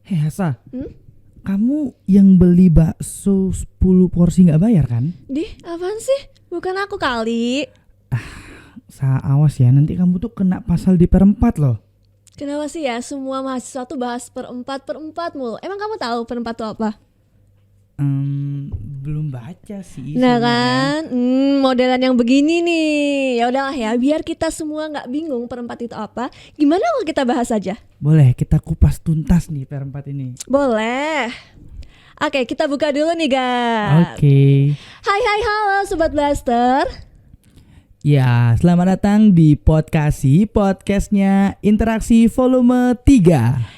Hei Hasa, kamu yang beli bakso 10 porsi gak bayar kan? Apaan sih? Bukan aku kali. Awas ya, nanti kamu tuh kena pasal di perempat loh. Kenapa sih ya semua mahasiswa tuh bahas perempat mulu? Emang kamu tahu perempat itu apa? Belum baca sih Nah isinya. kan, modelan yang begini nih. Ya udahlah ya, biar kita semua nggak bingung perempat itu apa. Gimana kalau kita bahas aja? Boleh, kita kupas tuntas nih perempat ini. Boleh. Oke, kita buka dulu nih, Gar. Oke. Hai halo Sobat Blaster. Ya, selamat datang di podcastnya Interaksi Volume 3.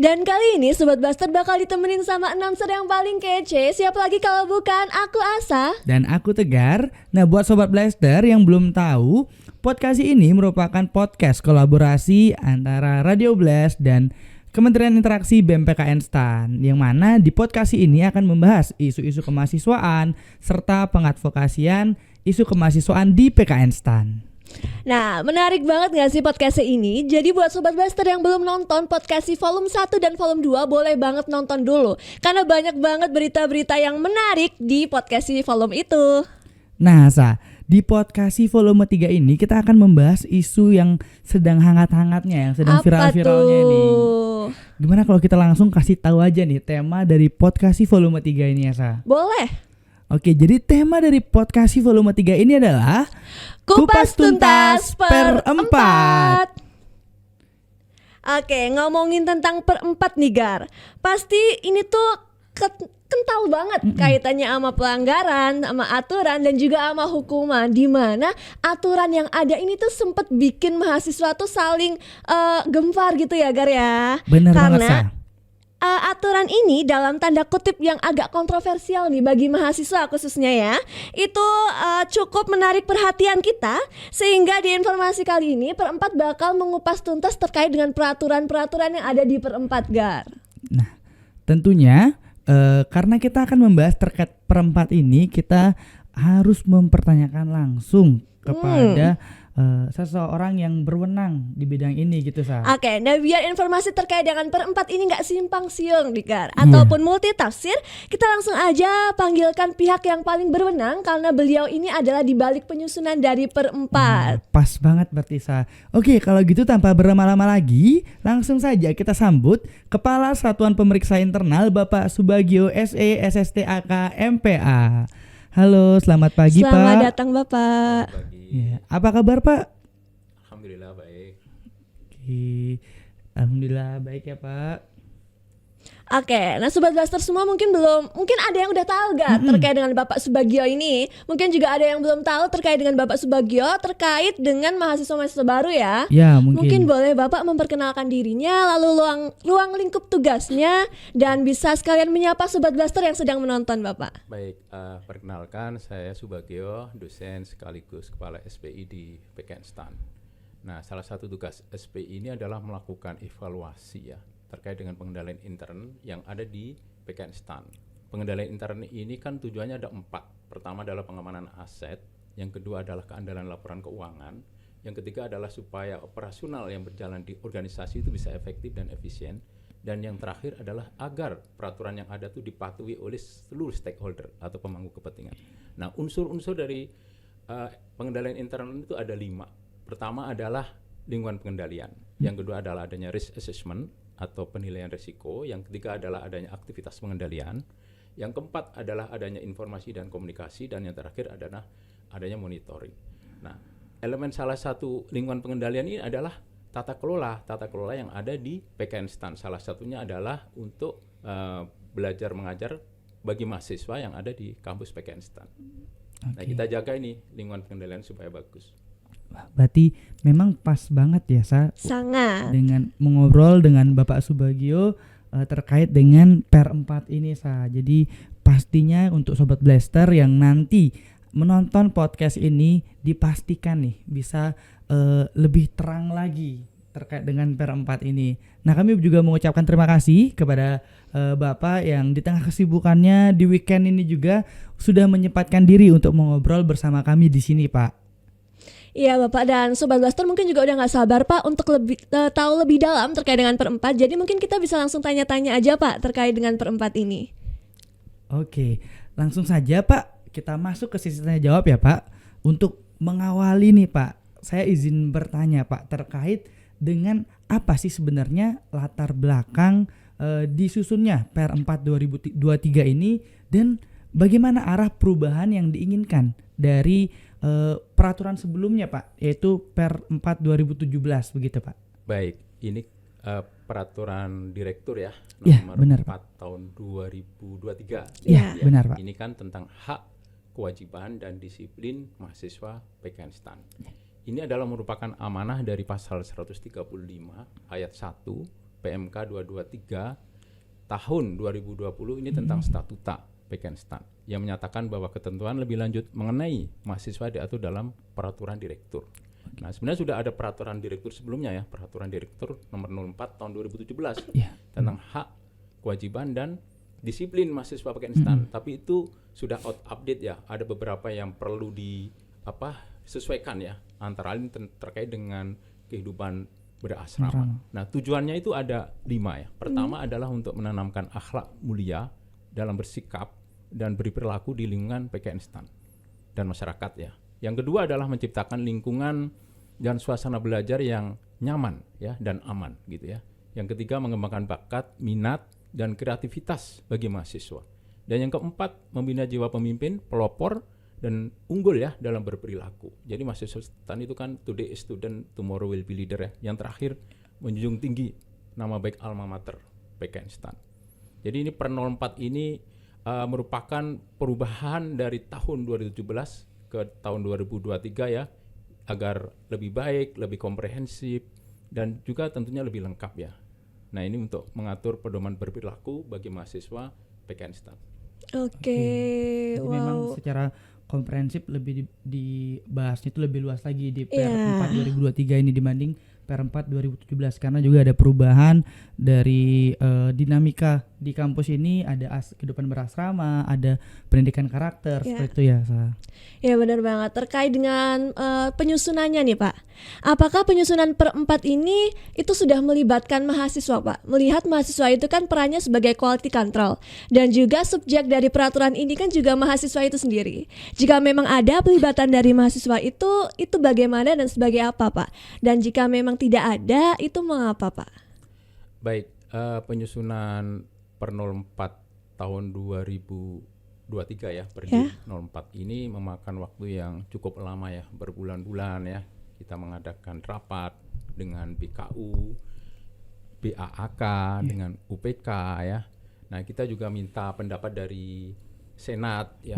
Dan kali ini Sobat Blaster bakal ditemenin sama announcer yang paling kece. Siapa lagi kalau bukan aku Asa. Dan aku Tegar. Nah, buat Sobat Blaster yang belum tahu, podcast ini merupakan podcast kolaborasi antara Radio Blast dan Kementerian Interaksi BMPKN STAN, yang mana di podcast ini akan membahas isu-isu kemahasiswaan serta pengadvokasian isu kemahasiswaan di PKN STAN. Nah, menarik banget gak sih podcastnya ini? Jadi buat Sobat Blaster yang belum nonton podcast volume 1 dan volume 2, boleh banget nonton dulu. Karena banyak banget berita-berita yang menarik di podcast volume itu. Nah, di podcast volume 3 ini kita akan membahas isu yang sedang hangat-hangatnya, yang sedang viral-viralnya ini. Gimana kalau kita langsung kasih tahu aja nih tema dari podcast volume 3 ini ya, Sa? Boleh. Oke, jadi tema dari podcast volume 3 ini adalah Kupas Tuntas per-4. Oke, ngomongin tentang per-4 nih, Gar. Pasti ini tuh kental banget kaitannya sama pelanggaran, sama aturan dan juga sama hukuman, di mana aturan yang ada ini tuh sempet bikin mahasiswa tuh saling gempar gitu ya, Gar ya. Bener banget, Sa. Aturan ini dalam tanda kutip yang agak kontroversial nih bagi mahasiswa khususnya ya, itu cukup menarik perhatian kita, sehingga di informasi kali ini per-4 bakal mengupas tuntas terkait dengan peraturan-peraturan yang ada di per-4, Gar. Nah, tentunya karena kita akan membahas terkait per-4 ini, kita harus mempertanyakan langsung kepada seseorang yang berwenang di bidang ini gitu, Sa. Oke, nah biar informasi terkait dengan per-4 ini gak simpang siur nih, Gar, ataupun multitafsir, kita langsung aja panggilkan pihak yang paling berwenang, karena beliau ini adalah di balik penyusunan dari per-4. Pas banget berarti, Sa. Oke, kalau gitu tanpa berlama-lama lagi, langsung saja kita sambut Kepala Satuan Pemeriksa Internal Bapak Subagio SE SSTAK MPA. Halo, selamat pagi, Pak. Selamat datang, Bapak. Selamat pagi. Ya, apa kabar, Pak? Alhamdulillah baik. Oke, alhamdulillah baik ya, Pak. Oke, nah Sobat Blaster semua mungkin ada yang udah tahu gak terkait dengan Bapak Subagio ini. Mungkin juga ada yang belum tahu terkait dengan Bapak Subagio, terkait dengan mahasiswa-mahasiswa baru ya. Ya, mungkin boleh Bapak memperkenalkan dirinya, lalu ruang lingkup tugasnya, dan bisa sekalian menyapa Sobat Blaster yang sedang menonton, Bapak. Baik, perkenalkan saya Subagio, dosen sekaligus kepala SPI di PKN STAN. Nah, salah satu tugas SPI ini adalah melakukan evaluasi ya terkait dengan pengendalian intern yang ada di PKN STAN. Pengendalian intern ini kan tujuannya ada 4. Pertama adalah pengamanan aset, yang kedua adalah keandalan laporan keuangan, yang ketiga adalah supaya operasional yang berjalan di organisasi itu bisa efektif dan efisien, dan yang terakhir adalah agar peraturan yang ada itu dipatuhi oleh seluruh stakeholder atau pemangku kepentingan. Nah, unsur-unsur dari pengendalian intern itu ada 5. Pertama adalah lingkungan pengendalian, yang kedua adalah adanya risk assessment atau penilaian risiko, yang ketiga adalah adanya aktivitas pengendalian, yang keempat adalah adanya informasi dan komunikasi, dan yang terakhir adalah adanya monitoring. Nah, elemen salah satu lingkungan pengendalian ini adalah tata kelola yang ada di PKN STAN. Salah satunya adalah untuk belajar mengajar bagi mahasiswa yang ada di kampus PKN STAN. Nah, kita jaga ini lingkungan pengendalian supaya bagus. berarti memang pas banget ya, Sa, Sangat. dengan mengobrol dengan Bapak Subagio terkait dengan per-4 ini, Sa. Jadi pastinya untuk Sobat Blaster yang nanti menonton podcast ini, dipastikan nih bisa lebih terang lagi terkait dengan Per 4 ini. Nah, kami juga mengucapkan terima kasih kepada Bapak yang di tengah kesibukannya di weekend ini juga sudah menyempatkan diri untuk mengobrol bersama kami di sini, Pak. Iya Bapak, dan Sobat Blaster mungkin juga udah gak sabar Pak untuk tahu lebih dalam terkait dengan Per 4. Jadi mungkin kita bisa langsung tanya-tanya aja Pak terkait dengan Per 4 ini. Oke, langsung saja Pak, kita masuk ke sesi tanya jawab ya Pak. Untuk mengawali nih Pak, saya izin bertanya Pak terkait dengan apa sih sebenarnya latar belakang disusunnya Per 4 2023 ini, dan bagaimana arah perubahan yang diinginkan dari peraturan sebelumnya Pak, yaitu Per 4 2017 begitu Pak. Baik, ini peraturan direktur ya, Ya, nomor benar, 4 tahun 2023. Ya, benar Pak. Ini kan tentang hak, kewajiban dan disiplin mahasiswa PKN STAN. Ini adalah merupakan amanah dari pasal 135 ayat 1 PMK 223 tahun 2020 ini tentang statuta PKN STAN yang menyatakan bahwa ketentuan lebih lanjut mengenai mahasiswa diatur dalam peraturan direktur. Nah, sebenarnya sudah ada peraturan direktur sebelumnya ya, peraturan direktur nomor 04 tahun 2017 tentang hak, kewajiban dan disiplin mahasiswa PKN STAN. Tapi itu sudah out update ya, ada beberapa yang perlu disesuaikan ya, antara lain terkait dengan kehidupan berasrama. Nah, tujuannya itu ada 5 ya. Pertama adalah untuk menanamkan akhlak mulia dalam bersikap dan berperilaku di lingkungan PKN STAN dan masyarakat ya. Yang kedua adalah menciptakan lingkungan dan suasana belajar yang nyaman ya dan aman gitu ya. Yang ketiga mengembangkan bakat, minat dan kreativitas bagi mahasiswa. Dan yang keempat membina jiwa pemimpin, pelopor dan unggul ya dalam berperilaku. Jadi mahasiswa STAN itu kan today is student, tomorrow will be leader ya. Yang terakhir menjunjung tinggi nama baik alma mater PKN STAN. Jadi ini Per 04 ini merupakan perubahan dari tahun 2017 ke tahun 2023 ya, agar lebih baik, lebih komprehensif dan juga tentunya lebih lengkap ya. Nah, ini untuk mengatur pedoman berperilaku bagi mahasiswa PKN STAN. Oke, Jadi wow. memang secara komprehensif lebih dibahasnya itu lebih luas lagi di Per 4 2023 ini dibanding Per 4 2017, karena juga ada perubahan dari dinamika di kampus ini, ada kehidupan berasrama, ada pendidikan karakter seperti itu ya. Ya benar banget. Terkait dengan penyusunannya nih Pak, apakah penyusunan Per 4 ini itu sudah melibatkan mahasiswa Pak? Melihat mahasiswa itu kan perannya sebagai quality control, dan juga subjek dari peraturan ini kan juga mahasiswa itu sendiri. Jika memang ada pelibatan dari mahasiswa itu bagaimana dan sebagai apa Pak? Dan jika memang tidak ada, itu mengapa Pak? Baik, penyusunan Per 04 tahun 2023 ya, Per 04 ini memakan waktu yang cukup lama ya, berbulan-bulan ya. Kita mengadakan rapat dengan BKU, BAAK, dengan UPK ya. Nah, kita juga minta pendapat dari Senat ya,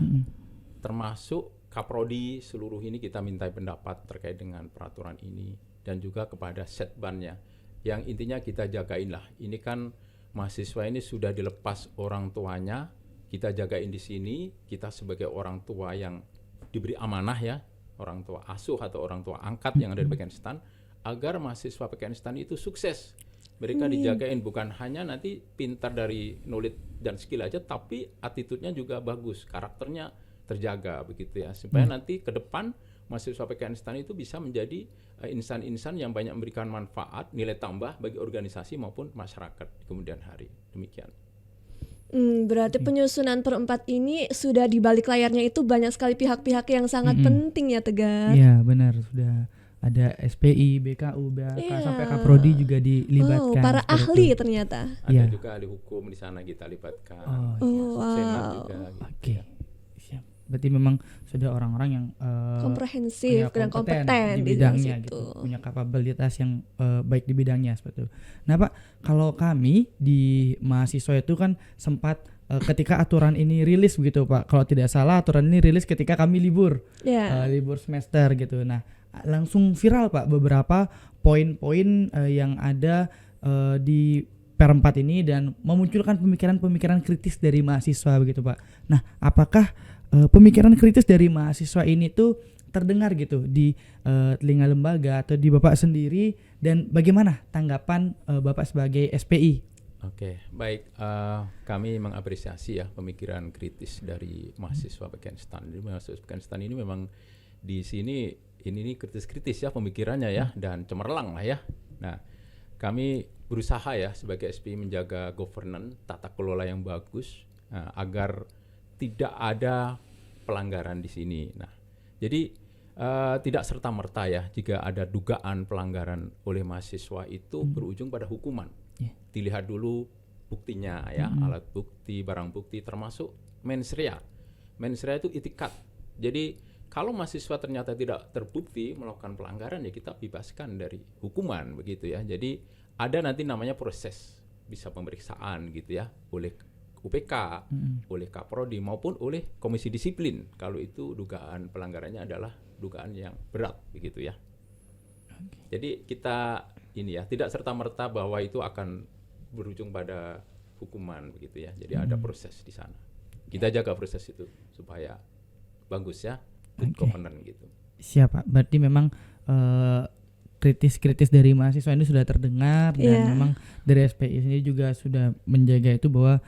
termasuk Kaprodi seluruh ini kita minta pendapat terkait dengan peraturan ini, dan juga kepada Setbannya, yang intinya kita jagain lah. Ini kan mahasiswa ini sudah dilepas orang tuanya, kita jagain di sini. Kita sebagai orang tua yang diberi amanah ya, orang tua asuh atau orang tua angkat yang ada di PKN STAN, agar mahasiswa PKN STAN itu sukses. Mereka dijagain, bukan hanya nanti pintar dari knowledge dan skill aja, tapi attitude-nya juga bagus, karakternya terjaga begitu ya, supaya nanti ke depan mahasiswa PKN STAN itu bisa menjadi insan-insan yang banyak memberikan manfaat, nilai tambah bagi organisasi maupun masyarakat di kemudian hari. Demikian. Berarti penyusunan Per 4 ini sudah di balik layarnya itu banyak sekali pihak-pihak yang sangat penting ya Tegar. Iya benar, sudah ada SPI, BKU, BAK, sampai Kaprodi juga dilibatkan. Para ahli ternyata. Ada juga ahli hukum di sana kita libatkan. Senat juga. Oke. Siap. Berarti memang sudah orang-orang yang komprehensif dan kompeten di bidangnya gitu, punya kapabilitas yang baik di bidangnya seperti itu. Nah Pak, kalau kami di mahasiswa itu kan sempat ketika aturan ini rilis begitu Pak, kalau tidak salah aturan ini rilis ketika kami libur semester gitu. Nah langsung viral Pak beberapa poin-poin yang ada di Per 4 ini, dan memunculkan pemikiran-pemikiran kritis dari mahasiswa begitu Pak. Nah apakah pemikiran kritis dari mahasiswa ini tuh terdengar gitu di telinga lembaga atau di Bapak sendiri, Dan bagaimana tanggapan Bapak sebagai SPI? Oke, baik. Kami mengapresiasi ya pemikiran kritis dari mahasiswa PKN-STAN. Jadi mahasiswa PKN-STAN ini memang di sini ini kritis-kritis ya pemikirannya ya, dan cemerlang lah ya. Nah, kami berusaha ya sebagai SPI menjaga governance, tata kelola yang bagus, agar tidak ada pelanggaran di sini. Nah, jadi tidak serta-merta ya jika ada dugaan pelanggaran oleh mahasiswa itu berujung pada hukuman. Dilihat dulu buktinya ya, alat bukti, barang bukti, termasuk mens rea. Mens rea itu itikat. Jadi kalau mahasiswa ternyata tidak terbukti melakukan pelanggaran, ya kita bebaskan dari hukuman begitu ya. Jadi ada nanti namanya proses, bisa pemeriksaan gitu ya, oleh UPK, oleh Kaprodi maupun oleh Komisi Disiplin kalau itu dugaan pelanggarannya adalah dugaan yang berat begitu ya. Jadi kita ini ya tidak serta-merta bahwa itu akan berujung pada hukuman begitu ya. Jadi ada proses di sana. Kita jaga proses itu supaya bagus ya, good governance gitu. Siap Pak. Berarti memang kritis-kritis dari mahasiswa ini sudah terdengar dan memang dari SPI sendiri juga sudah menjaga itu bahwa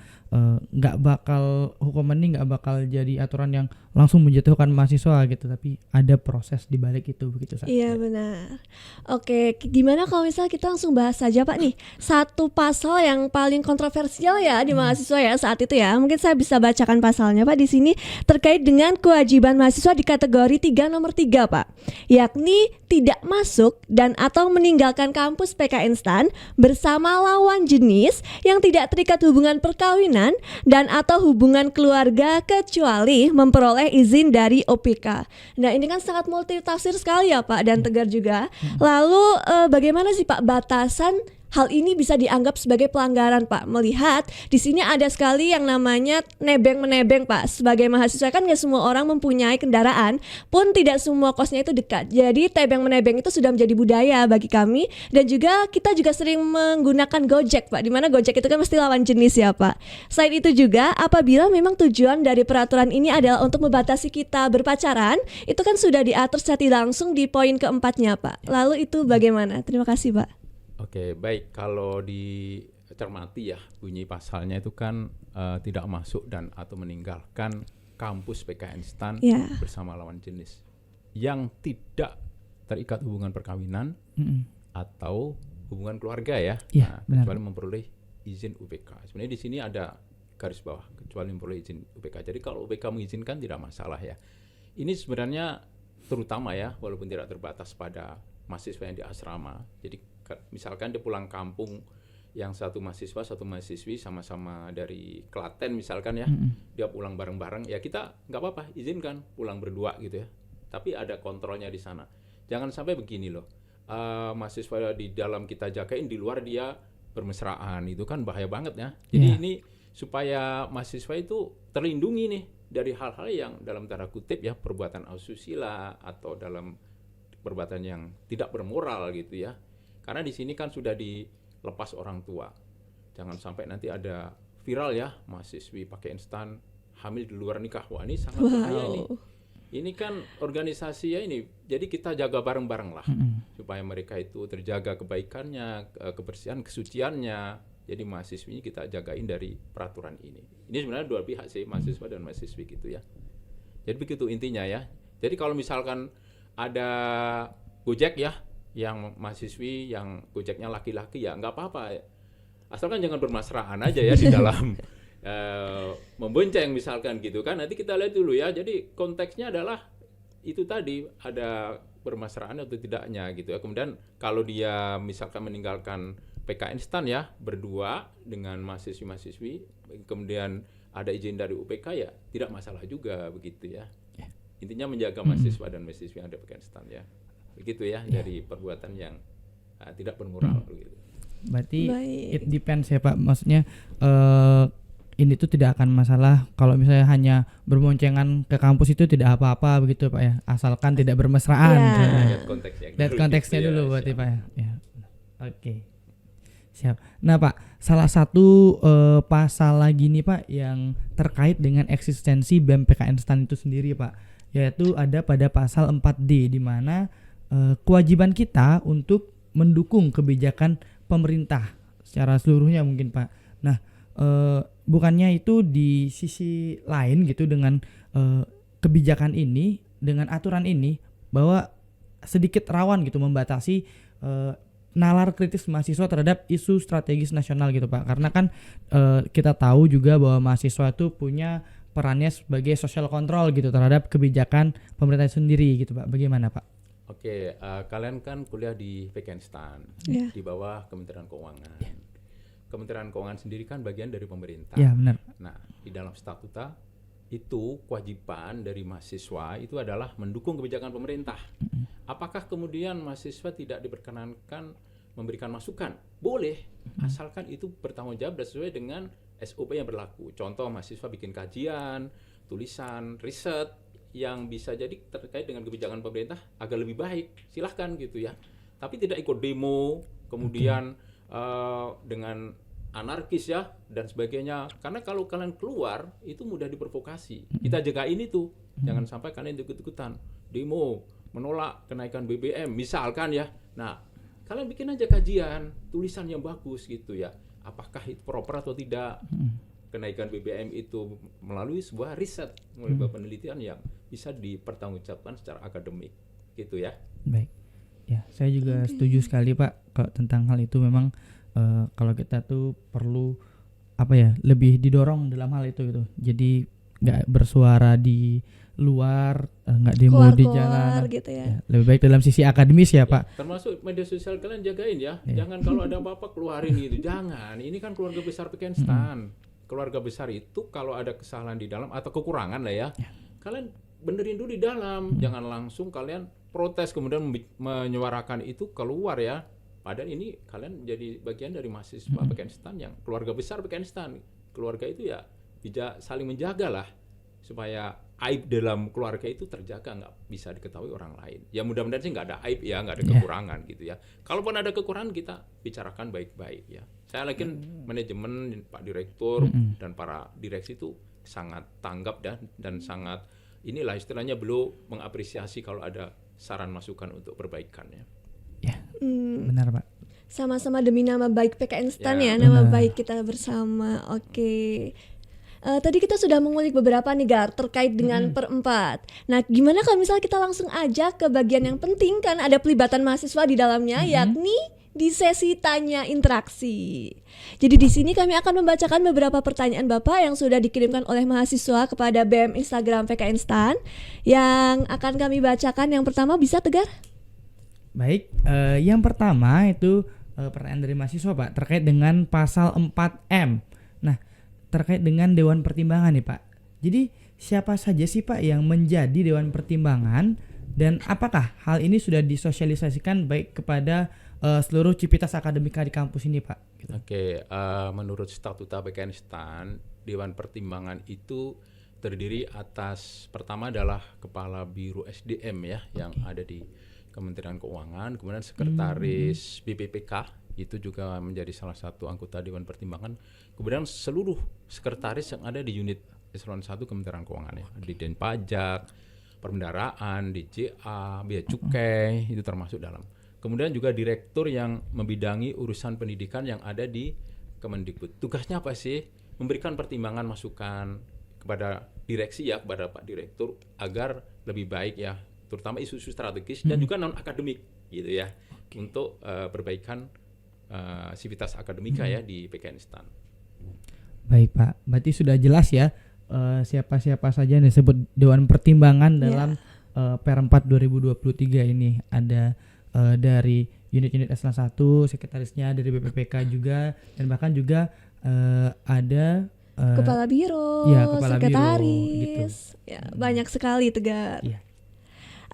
nggak bakal hukuman ini nggak bakal jadi aturan yang langsung menjatuhkan mahasiswa gitu, tapi ada proses di balik itu begitu Sa. Iya benar. Oke, gimana kalau misal kita langsung bahas saja Pak nih satu pasal yang paling kontroversial ya di mahasiswa ya saat itu ya. Mungkin saya bisa bacakan pasalnya Pak di sini terkait dengan kewajiban mahasiswa di kategori 3 nomor 3 Pak, yakni tidak masuk dan atau meninggalkan kampus PKN-STAN bersama lawan jenis yang tidak terikat hubungan perkawinan dan atau hubungan keluarga kecuali memperoleh izin dari OPK. Nah ini kan sangat multitafsir sekali ya Pak dan tegar juga. Lalu bagaimana sih Pak batasan hal ini bisa dianggap sebagai pelanggaran Pak? Melihat di sini ada sekali yang namanya nebeng-menebeng Pak. Sebagai mahasiswa kan nggak semua orang mempunyai kendaraan, pun tidak semua kosnya itu dekat. Jadi tebeng-menebeng itu sudah menjadi budaya bagi kami. Dan juga kita juga sering menggunakan Gojek Pak. Dimana Gojek itu kan mesti lawan jenis ya Pak. Selain itu juga apabila memang tujuan dari peraturan ini adalah untuk membatasi kita berpacaran, itu kan sudah diatur secara langsung di poin keempatnya Pak. Lalu itu bagaimana? Terima kasih Pak. Oke, baik. Kalau dicermati ya bunyi pasalnya itu kan tidak masuk dan atau meninggalkan kampus PKN-STAN bersama lawan jenis yang tidak terikat hubungan perkawinan atau hubungan keluarga ya. Kecuali memperoleh izin UPK. Sebenarnya di sini ada garis bawah, kecuali memperoleh izin UPK. Jadi kalau UPK mengizinkan tidak masalah ya. Ini sebenarnya terutama ya, walaupun tidak terbatas pada mahasiswa yang di asrama. Jadi misalkan dia pulang kampung, yang satu mahasiswa satu mahasiswi sama-sama dari Klaten misalkan ya, dia pulang bareng-bareng ya kita nggak apa-apa izinkan pulang berdua gitu ya, tapi ada kontrolnya di sana. Jangan sampai begini loh, mahasiswa di dalam kita jagain, di luar dia bermesraan, itu kan bahaya banget ya. Jadi ini supaya mahasiswa itu terlindungi nih dari hal-hal yang dalam tanda kutip ya perbuatan asusila atau dalam perbuatan yang tidak bermoral gitu ya. Karena di sini kan sudah dilepas orang tua. Jangan sampai nanti ada viral ya, mahasiswi PKN-STAN hamil di luar nikah. Wah, ini sangat bahaya nih. Ini kan organisasi ya ini. Jadi kita jaga bareng-bareng lah. Supaya mereka itu terjaga kebaikannya, kebersihan, kesuciannya. Jadi mahasiswi kita jagain dari peraturan ini. Ini sebenarnya dua pihak sih, mahasiswa dan mahasiswi gitu ya. Jadi begitu intinya ya. Jadi kalau misalkan ada Gojek ya, yang mahasiswi yang Gojeknya laki-laki ya nggak apa-apa, asalkan jangan bermesraan aja ya di dalam membonceng misalkan gitu kan. Nanti kita lihat dulu ya, jadi konteksnya adalah itu tadi ada bermesraan atau tidaknya gitu ya. Kemudian kalau dia misalkan meninggalkan PKN-STAN ya berdua dengan mahasiswi-mahasiswi, kemudian ada izin dari UPK ya tidak masalah juga begitu ya. Intinya menjaga mahasiswa dan mahasiswi yang ada PKN-STAN ya. Begitu ya, dari perbuatan yang tidak bermoral begitu. Berarti it depends ya Pak, maksudnya ini tuh tidak akan masalah kalau misalnya hanya berboncengan ke kampus itu tidak apa-apa begitu Pak ya, asalkan tidak bermesraan. Lihat konteksnya dulu berarti Pak ya. Oke. Siap. Nah Pak, salah satu pasal lagi nih Pak yang terkait dengan eksistensi BEM PKN-STAN itu sendiri Pak, yaitu ada pada pasal 4D di mana kewajiban kita untuk mendukung kebijakan pemerintah secara seluruhnya mungkin Pak. Nah, bukannya itu di sisi lain gitu dengan kebijakan ini, dengan aturan ini bahwa sedikit rawan gitu membatasi nalar kritis mahasiswa terhadap isu strategis nasional gitu Pak. Karena kan kita tahu juga bahwa mahasiswa itu punya perannya sebagai social control gitu terhadap kebijakan pemerintah sendiri gitu Pak. Bagaimana Pak? Oke, kalian kan kuliah di Pekenstan, di bawah Kementerian Keuangan. Kementerian Keuangan sendiri kan bagian dari pemerintah. Ya benar. Nah, di dalam statuta itu kewajiban dari mahasiswa itu adalah mendukung kebijakan pemerintah. Apakah kemudian mahasiswa tidak diperkenankan memberikan masukan? Boleh, asalkan itu bertanggung jawab dan sesuai dengan SOP yang berlaku. Contoh, mahasiswa bikin kajian, tulisan, riset yang bisa jadi terkait dengan kebijakan pemerintah agar lebih baik, silahkan gitu ya. Tapi tidak ikut demo, kemudian dengan anarkis ya dan sebagainya. Karena kalau kalian keluar itu mudah diprovokasi. Kita jaga ini tuh, jangan sampai kalian ikut-ikutan demo menolak kenaikan BBM misalkan ya. Nah, kalian bikin aja kajian, tulisan yang bagus gitu ya. Apakah itu proper atau tidak? Kenaikan BBM itu melalui sebuah riset, melalui sebuah penelitian yang bisa dipertanggungjawabkan secara akademik gitu ya. Baik. Ya, saya juga setuju sekali Pak kalau tentang hal itu. Memang kalau kita tuh perlu lebih didorong dalam hal itu gitu. Jadi nggak bersuara di luar, nggak demo di jalan gitu ya. Lebih baik dalam sisi akademis ya Pak. Termasuk media sosial kalian jagain ya. Jangan kalau ada apa-apa keluarin gitu. Jangan. Ini kan keluarga besar Pekenstan. Keluarga besar itu kalau ada kesalahan di dalam atau kekurangan lah ya, kalian benerin dulu di dalam. Jangan langsung kalian protes kemudian menyuarakan itu keluar ya. Padahal ini kalian menjadi bagian dari mahasiswa Pekenstan yang keluarga besar Pekenstan. Keluarga itu ya bisa saling menjaga lah supaya aib dalam keluarga itu terjaga, nggak bisa diketahui orang lain. Ya mudah-mudahan sih nggak ada aib ya, nggak ada kekurangan gitu ya. Kalaupun ada kekurangan kita bicarakan baik-baik ya. Saya yakin manajemen, Pak Direktur dan para direksi itu sangat tanggap dan sangat inilah istilahnya beliau mengapresiasi kalau ada saran masukan untuk perbaikan ya. Ya, benar Pak. Sama-sama demi nama baik Pekenstan ya, nama baik kita bersama. Oke. Tadi kita sudah mengulik beberapa nih Gar terkait dengan per-4. Nah, gimana kalau misalnya kita langsung aja ke bagian yang penting kan ada pelibatan mahasiswa di dalamnya, yakni di sesi tanya interaksi. Jadi di sini kami akan membacakan beberapa pertanyaan Bapak yang sudah dikirimkan oleh mahasiswa kepada BM Instagram Pekenstan yang akan kami bacakan. Yang pertama bisa Tegar? Baik, yang pertama itu pertanyaan dari mahasiswa Pak terkait dengan pasal 4M. Nah, terkait dengan Dewan Pertimbangan nih Pak. Jadi siapa saja sih Pak yang menjadi Dewan Pertimbangan dan apakah hal ini sudah disosialisasikan baik kepada seluruh civitas akademika di kampus ini Pak? Gitu. Oke, menurut statuta Pekenstan, Dewan Pertimbangan itu terdiri atas pertama adalah Kepala Biro SDM ya yang ada di Kementerian Keuangan, kemudian Sekretaris BPPK itu juga menjadi salah satu anggota Dewan Pertimbangan. Kemudian seluruh sekretaris yang ada di unit eselon 1 Kementerian Keuangan ya, di Dijen Pajak, Perbendaraan, DJA, Bea Cukai itu termasuk dalam. Kemudian juga direktur yang membidangi urusan pendidikan yang ada di Kemendikbud. Tugasnya apa sih? Memberikan pertimbangan masukan kepada direksi ya, kepada Pak Direktur agar lebih baik ya, terutama isu-isu strategis dan juga non akademik gitu ya, untuk perbaikan sivitas akademika ya di Pekenstan. Baik Pak, berarti sudah jelas ya siapa-siapa saja yang disebut Dewan Pertimbangan dalam Per4 2023 ini. Ada dari unit-unit eselon 1, sekretarisnya dari BPPK juga, dan bahkan juga ada Kepala Biro, Kepala sekretaris Biro, gitu. Ya, banyak sekali Tegar. Iya.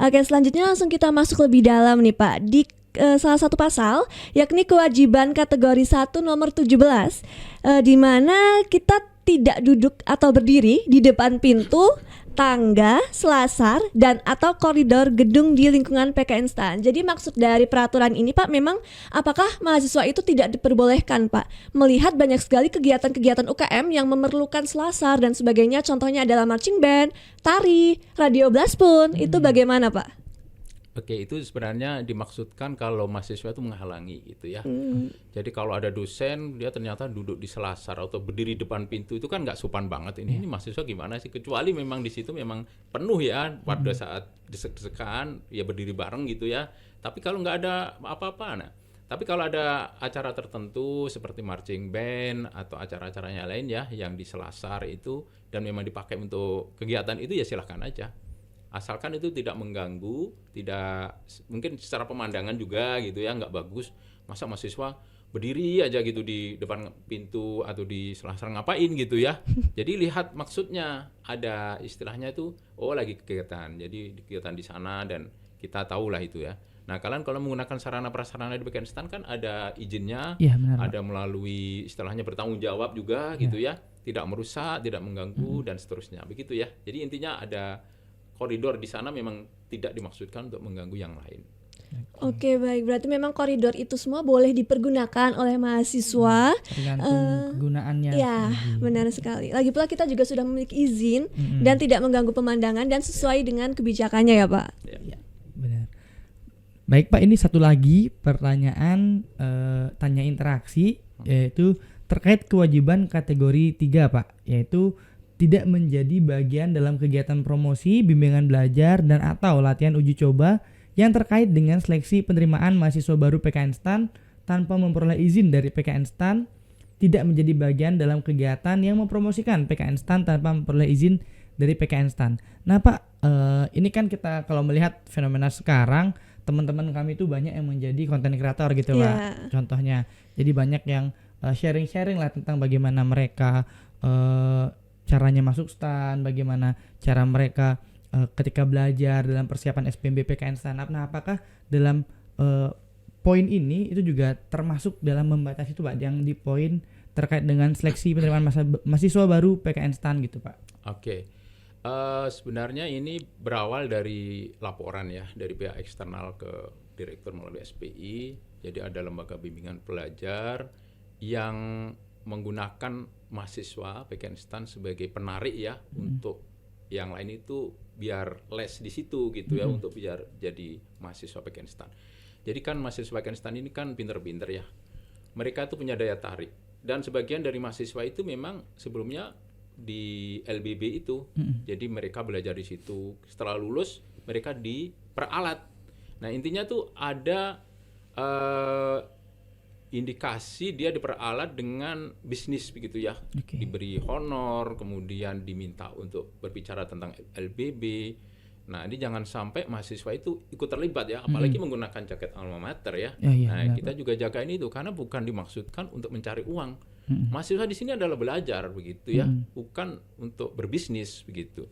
Oke, selanjutnya langsung kita masuk lebih dalam nih Pak di salah satu pasal, yakni kewajiban kategori 1 nomor 17 di mana kita tidak duduk atau berdiri di depan pintu, tangga, selasar, dan atau koridor gedung di lingkungan Pekenstan. Jadi maksud dari peraturan ini Pak, memang apakah mahasiswa itu tidak diperbolehkan Pak melihat banyak sekali kegiatan-kegiatan UKM yang memerlukan selasar dan sebagainya. Contohnya adalah marching band, tari, radio blast pun. Itu bagaimana Pak? Oke, itu sebenarnya dimaksudkan kalau mahasiswa itu menghalangi gitu ya. Jadi kalau ada dosen dia ternyata duduk di selasar atau berdiri depan pintu, itu kan nggak sopan banget. Ini mahasiswa gimana sih? Kecuali memang di situ memang penuh ya pada saat desek-desekan ya berdiri bareng gitu ya. Tapi kalau nggak ada apa-apa, nah. Tapi kalau ada acara tertentu seperti marching band atau acara-acaranya lain ya yang di selasar itu dan memang dipakai untuk kegiatan itu ya silahkan aja. Asalkan itu tidak mengganggu, tidak mungkin secara pemandangan juga gitu ya nggak bagus. Masa mahasiswa berdiri aja gitu di depan pintu atau di selasar ngapain gitu ya. Jadi lihat maksudnya, ada istilahnya itu lagi kegiatan. Jadi kegiatan di sana dan kita tahulah itu ya. Nah, kalian kalau menggunakan sarana prasarana di Bekenstein stand kan ada izinnya, Iya, benar, ada melalui istilahnya bertanggung jawab juga gitu ya. Tidak merusak, tidak mengganggu dan seterusnya. Begitu ya. Jadi intinya ada koridor di sana memang tidak dimaksudkan untuk mengganggu yang lain. Oke, baik. Berarti memang koridor itu semua boleh dipergunakan oleh mahasiswa. Tergantung kegunaannya. Ya, benar sekali. Lagi pula kita juga sudah memiliki izin dan tidak mengganggu pemandangan dan sesuai dengan kebijakannya ya, Pak. Ya, benar. Baik Pak, ini satu lagi pertanyaan tanya interaksi, yaitu terkait kewajiban kategori 3 Pak, yaitu tidak menjadi bagian dalam kegiatan promosi, bimbingan belajar, dan atau latihan uji coba yang terkait dengan seleksi penerimaan mahasiswa baru PKN STAN tanpa memperoleh izin dari PKN STAN, tidak menjadi bagian dalam kegiatan yang mempromosikan PKN STAN tanpa memperoleh izin dari PKN STAN. Nah Pak, ini kan kita kalau melihat fenomena sekarang, teman-teman kami itu banyak yang menjadi konten kreator gitu Pak, contohnya. Jadi banyak yang sharing-sharing lah tentang bagaimana mereka caranya masuk STAN, bagaimana cara mereka ketika belajar dalam persiapan SPMB PKN STAN. Nah, apakah dalam poin ini itu juga termasuk dalam membatasi itu Pak, yang di poin terkait dengan seleksi penerimaan mahasiswa baru PKN STAN gitu Pak? Oke. Sebenarnya ini berawal dari laporan ya dari pihak eksternal ke direktur melalui SPI. Jadi ada lembaga bimbingan pelajar yang menggunakan mahasiswa PKN STAN sebagai penarik ya untuk yang lain itu biar les di situ gitu ya, untuk biar jadi mahasiswa PKN STAN. Jadi kan mahasiswa PKN STAN ini kan pinter-pinter ya. Mereka itu punya daya tarik dan sebagian dari mahasiswa itu memang sebelumnya di LBB itu. Jadi mereka belajar di situ. Setelah lulus mereka diperalat. Nah, intinya tuh ada indikasi dia diperalat dengan bisnis begitu ya. Diberi honor, kemudian diminta untuk berbicara tentang LBB. Nah, ini jangan sampai mahasiswa itu ikut terlibat ya, apalagi menggunakan jaket alma mater ya. Nah, kita juga jagain itu karena bukan dimaksudkan untuk mencari uang. Mahasiswa di sini adalah belajar begitu ya, bukan untuk berbisnis begitu.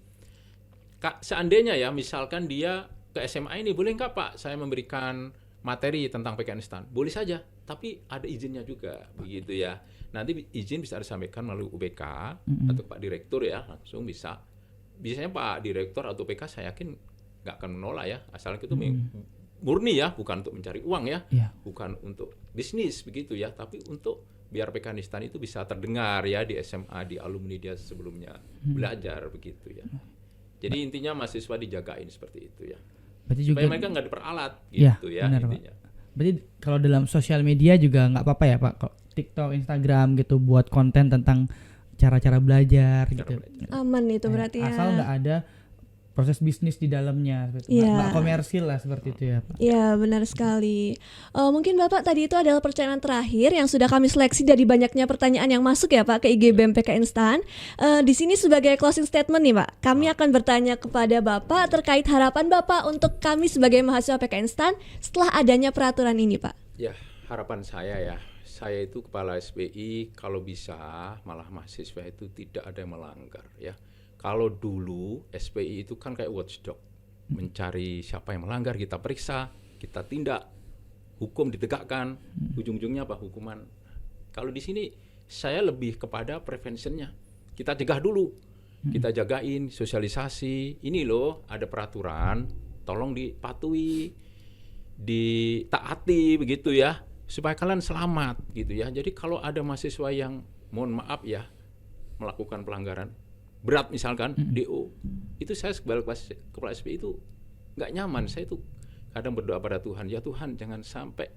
Seandainya ya, misalkan dia ke SMA ini, boleh nggak Pak saya memberikan materi tentang PKN STAN? Boleh saja, tapi ada izinnya juga begitu ya. Nanti izin bisa disampaikan melalui UBK atau Pak Direktur ya, langsung bisa. Biasanya Pak Direktur atau UBK saya yakin nggak akan menolak ya, asal itu murni ya, bukan untuk mencari uang ya, bukan untuk bisnis begitu ya, tapi untuk biar PKN STAN itu bisa terdengar ya di SMA, di alumni dia sebelumnya belajar begitu ya. Jadi intinya mahasiswa dijagain seperti itu ya. Berarti supaya juga, mereka nggak diperalat gitu ya benar, intinya. Pak. Berarti kalau dalam sosial media juga nggak apa-apa ya Pak, TikTok, Instagram gitu buat konten tentang cara-cara belajar gitu. Aman itu berarti ya. Asal nggak ada proses bisnis di dalamnya, nggak komersil lah seperti itu ya Pak. Iya, benar sekali. Mungkin Bapak tadi itu adalah pertanyaan terakhir yang sudah kami seleksi dari banyaknya pertanyaan yang masuk ya Pak ke IG BEM PKN STAN. Di sini sebagai closing statement nih Pak, kami akan bertanya kepada Bapak terkait harapan Bapak untuk kami sebagai mahasiswa PKN STAN setelah adanya peraturan ini Pak. Ya, harapan saya itu kepala SPI kalau bisa malah mahasiswa itu tidak ada yang melanggar ya. Kalau dulu SPI itu kan kayak watchdog, mencari siapa yang melanggar, kita periksa, kita tindak, hukum ditegakkan, ujung-ujungnya apa? Hukuman. Kalau di sini saya lebih kepada preventionnya, kita cegah dulu, kita jagain, sosialisasi, ini loh ada peraturan, tolong dipatuhi, ditaati begitu ya, supaya kalian selamat gitu ya. Jadi kalau ada mahasiswa yang mohon maaf ya melakukan pelanggaran berat misalkan DO, itu saya sebagai kepala SPI itu nggak nyaman. Saya itu kadang berdoa pada Tuhan, ya Tuhan jangan sampai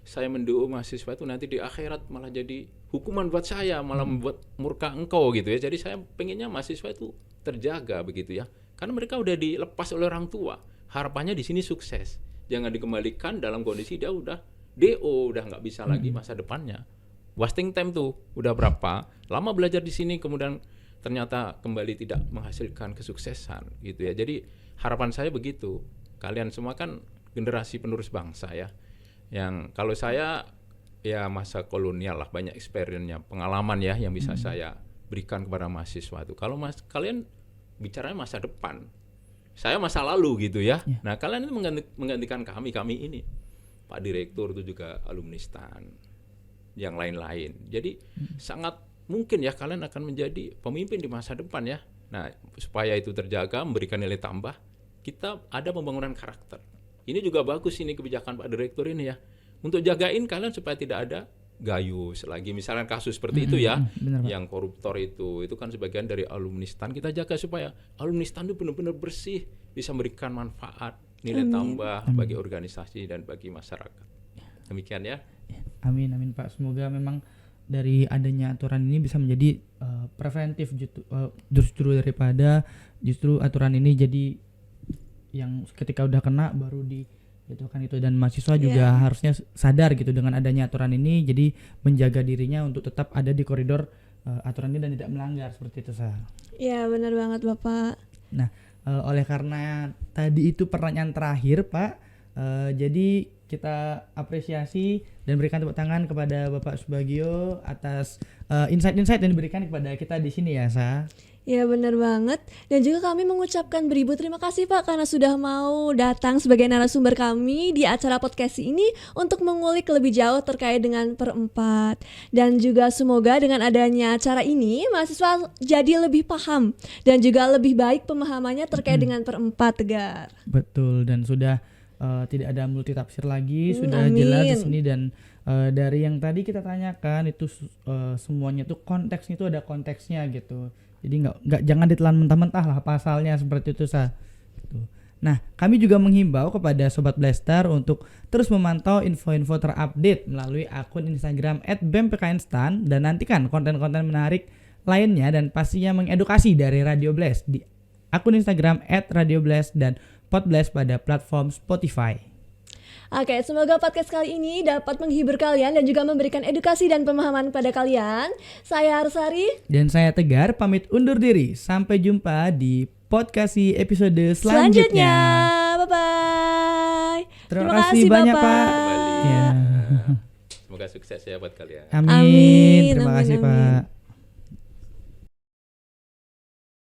saya mendukung mahasiswa itu nanti di akhirat malah jadi hukuman buat saya, malah membuat murka Engkau gitu ya. Jadi saya pengennya mahasiswa itu terjaga begitu ya, karena mereka udah dilepas oleh orang tua, harapannya di sini sukses, jangan dikembalikan dalam kondisi dia udah DO, udah nggak bisa lagi masa depannya. Wasting time tuh udah berapa lama belajar di sini, kemudian ternyata kembali tidak menghasilkan kesuksesan gitu ya. Jadi harapan saya begitu, kalian semua kan generasi penerus bangsa ya, yang kalau saya ya masa kolonial lah, banyak experience-nya, pengalaman ya yang bisa saya berikan kepada mahasiswa itu. Kalau kalian bicaranya masa depan, saya masa lalu gitu ya. Nah kalian itu menggantikan kami ini, Pak Direktur itu juga alumni STAN, yang lain-lain. Jadi sangat mungkin ya kalian akan menjadi pemimpin di masa depan ya. Nah supaya itu terjaga, memberikan nilai tambah, kita ada pembangunan karakter. Ini juga bagus ini kebijakan Pak Direktur ini ya, untuk jagain kalian supaya tidak ada gayus lagi. Misalnya kasus seperti itu ya, yang koruptor itu kan sebagian dari alumni STAN. Kita jaga supaya alumni STAN itu benar-benar bersih, bisa memberikan manfaat, nilai tambah bagi organisasi dan bagi masyarakat. Demikian ya. Amin Pak. Semoga memang dari adanya aturan ini bisa menjadi preventif justru daripada justru aturan ini jadi yang ketika udah kena baru dijatuhkan itu, dan mahasiswa juga harusnya sadar gitu dengan adanya aturan ini, jadi menjaga dirinya untuk tetap ada di koridor aturan ini dan tidak melanggar seperti itu Sa. Iya benar banget Bapak. Nah oleh karena tadi itu pertanyaan terakhir Pak, jadi kita apresiasi dan berikan tepuk tangan kepada Bapak Subagio atas insight-insight yang diberikan kepada kita di sini ya Sa. Ya benar banget, dan juga kami mengucapkan beribu terima kasih Pak karena sudah mau datang sebagai narasumber kami di acara podcast ini untuk mengulik lebih jauh terkait dengan Per-4. Dan juga semoga dengan adanya acara ini mahasiswa jadi lebih paham dan juga lebih baik pemahamannya terkait dengan Per-4 Tegar. Betul, dan sudah tidak ada multitafsir lagi, sudah amin. jelas di sini, dan dari yang tadi kita tanyakan itu semuanya tuh konteksnya itu ada konteksnya gitu. Jadi nggak jangan ditelan mentah-mentah lah pasalnya seperti itu Sa. Gitu. Nah, kami juga menghimbau kepada Sobat Blaster untuk terus memantau info-info terupdate melalui akun Instagram @bempknstan, dan nantikan konten-konten menarik lainnya dan pastinya mengedukasi dari Radio Blast di akun Instagram @radioblast dan Podblast pada platform Spotify. Oke, semoga podcast kali ini dapat menghibur kalian dan juga memberikan edukasi dan pemahaman pada kalian. Saya Arsari Dan saya Tegar, pamit undur diri. Sampai jumpa di podcast episode selanjutnya. Bye-bye. Terima kasih banyak Bapak. Pak. Kembali. Ya. Semoga sukses ya buat kalian. Amin. Terima kasih amin. Pak.